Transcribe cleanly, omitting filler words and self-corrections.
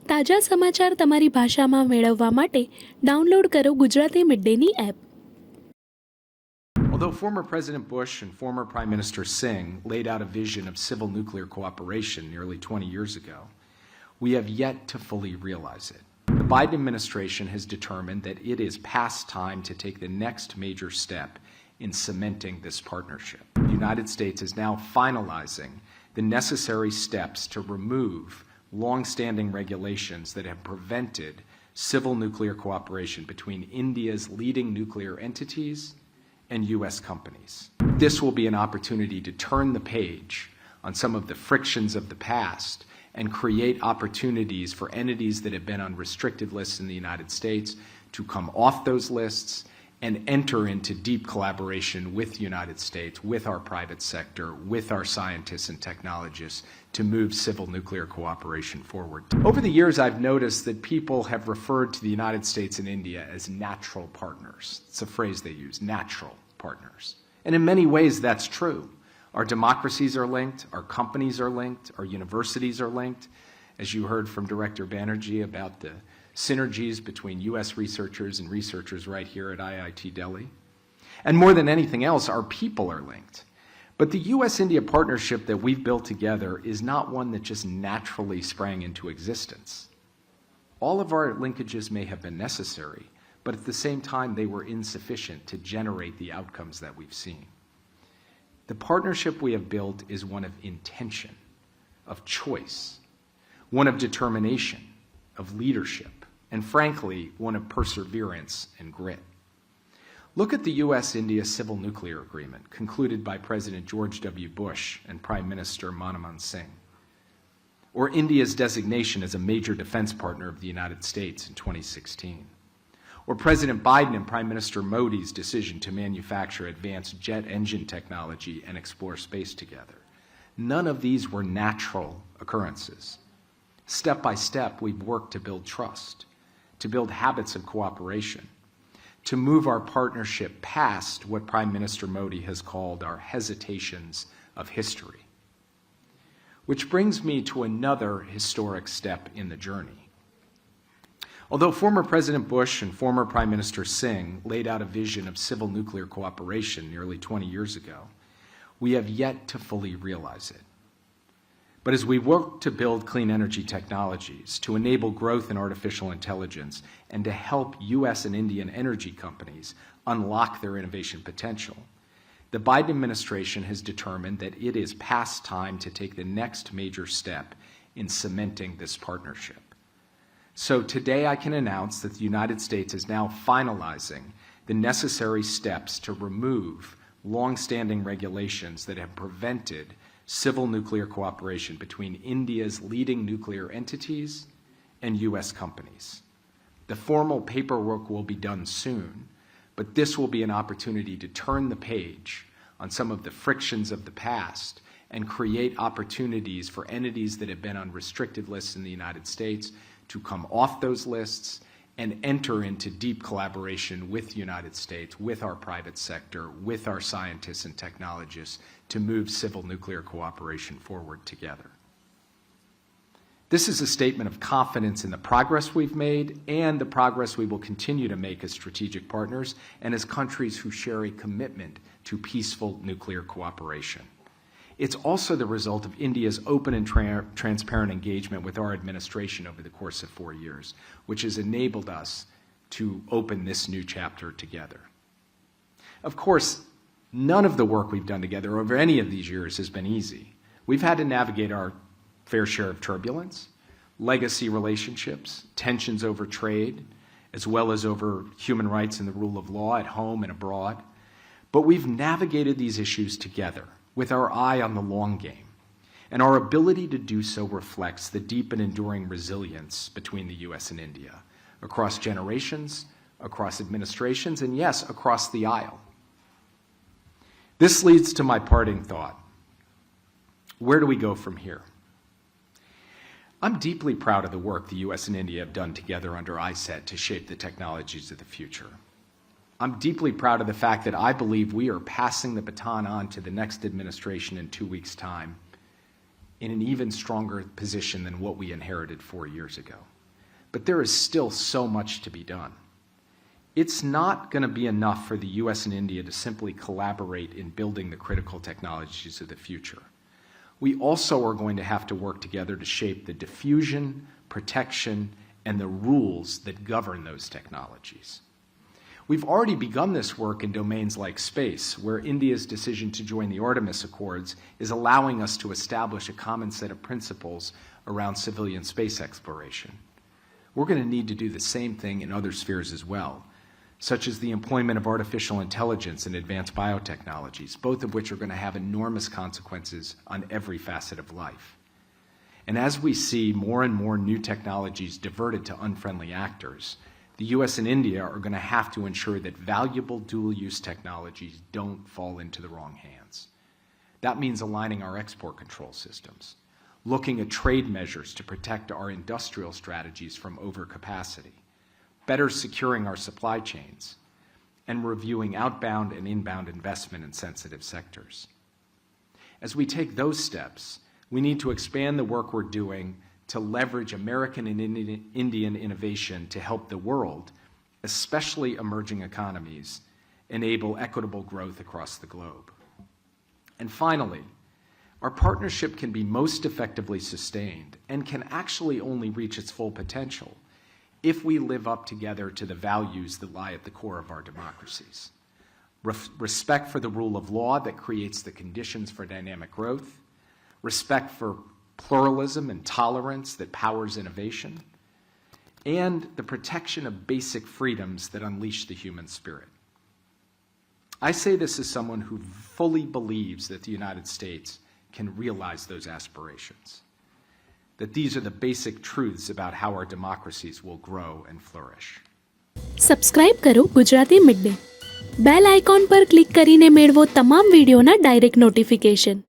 તાજા સમાચાર તમારી ભાષામાં મેળવવા માટે ડાઉનલોડ કરો ગુજરાતી મિડડેની app. Although former President Bush and former Prime Minister Singh laid out a vision of civil nuclear cooperation nearly 20 years ago, we have yet to fully realize it. The Biden administration has determined that it is past time to take the next major step in cementing this partnership. The United States is now finalizing the necessary steps to remove long-standing regulations that have prevented civil nuclear cooperation between India's leading nuclear entities and U.S. companies. This will be an opportunity to turn the page on some of the frictions of the past and create opportunities for entities that have been on restricted lists in the United States to come off those lists and enter into deep collaboration with the United States, with our private sector, with our scientists and technologists to move civil nuclear cooperation forward. Over the years, I've noticed that people have referred to the United States and India as natural partners. It's a phrase they use, natural partners. And in many ways, that's true. Our democracies are linked, our companies are linked, our universities are linked. As you heard from Director Banerjee about the synergies between U.S. researchers and researchers right here at IIT Delhi. And more than anything else, our people are linked. But the U.S.-India partnership that we've built together is not one that just naturally sprang into existence. All of our linkages may have been necessary, but at the same time, they were insufficient to generate the outcomes that we've seen. The partnership we have built is one of intention, of choice, one of determination, of leadership, and frankly, one of perseverance and grit. Look at the U.S.-India Civil Nuclear Agreement concluded by President George W. Bush and Prime Minister Manmohan Singh, or India's designation as a major defense partner of the United States in 2016, or President Biden and Prime Minister Modi's decision to manufacture advanced jet engine technology and explore space together. None of these were natural occurrences. Step by step, we've worked to build trust, to build habits of cooperation, to move our partnership past what Prime Minister Modi has called our hesitations of history. Which brings me to another historic step in the journey. Although former President Bush and former Prime Minister Singh laid out a vision of civil nuclear cooperation nearly 20 years ago, we have yet to fully realize it. But as we work to build clean energy technologies, to enable growth in artificial intelligence, and to help U.S. and Indian energy companies unlock their innovation potential, the Biden administration has determined that it is past time to take the next major step in cementing this partnership. So today I can announce that the United States is now finalizing the necessary steps to remove long-standing regulations that have prevented civil nuclear cooperation between India's leading nuclear entities and U.S. companies. The formal paperwork will be done soon, but this will be an opportunity to turn the page on some of the frictions of the past and create opportunities for entities that have been on restricted lists in the United States to come off those lists and enter into deep collaboration with the United States, with our private sector, with our scientists and technologists to move civil nuclear cooperation forward together. This is a statement of confidence in the progress we've made and the progress we will continue to make as strategic partners and as countries who share a commitment to peaceful nuclear cooperation. It's also the result of India's open and transparent engagement with our administration over the course of 4 years, which has enabled us to open this new chapter together. Of course, none of the work we've done together over any of these years has been easy. We've had to navigate our fair share of turbulence, legacy relationships, tensions over trade, as well as over human rights and the rule of law at home and abroad. But we've navigated these issues together with our eye on the long game. And our ability to do so reflects the deep and enduring resilience between the U.S. and India, across generations, across administrations, and yes, across the aisle. This leads to my parting thought. Where do we go from here? I'm deeply proud of the work the U.S. and India have done together under ISET to shape the technologies of the future. I'm deeply proud of the fact that I believe we are passing the baton on to the next administration in 2 weeks' time in an even stronger position than what we inherited 4 years ago. but there is still so much to be done. It's not going to be enough for the US and India to simply collaborate in building the critical technologies of the future. We also are going to have to work together to shape the diffusion, protection, and the rules that govern those technologies. We've already begun this work in domains like space, where India's decision to join the Artemis Accords is allowing us to establish a common set of principles around civilian space exploration. We're going to need to do the same thing in other spheres as well, such as the employment of artificial intelligence and advanced biotechnologies, both of which are going to have enormous consequences on every facet of life. And as we see more and more new technologies diverted to unfriendly actors, the US and India are going to have to ensure that valuable dual-use technologies don't fall into the wrong hands. That means aligning our export control systems, looking at trade measures to protect our industrial strategies from overcapacity, better securing our supply chains, and reviewing outbound and inbound investment in sensitive sectors. As we take those steps, we need to expand the work we're doing to leverage American and Indian innovation to help the world, especially emerging economies, enable equitable growth across the globe. And finally, our partnership can be most effectively sustained and can actually only reach its full potential if we live up together to the values that lie at the core of our democracies. Respect for the rule of law that creates the conditions for dynamic growth, respect for pluralism and tolerance that powers innovation, and the protection of basic freedoms that unleash the human spirit. I say this as someone who fully believes that the United States can realize those aspirations, that these are the basic truths about how our democracies will grow and flourish. Subscribe કરો Gujarati mid day bell icon પર click કરીને મેળવો તમામ વિડીયોના direct notification.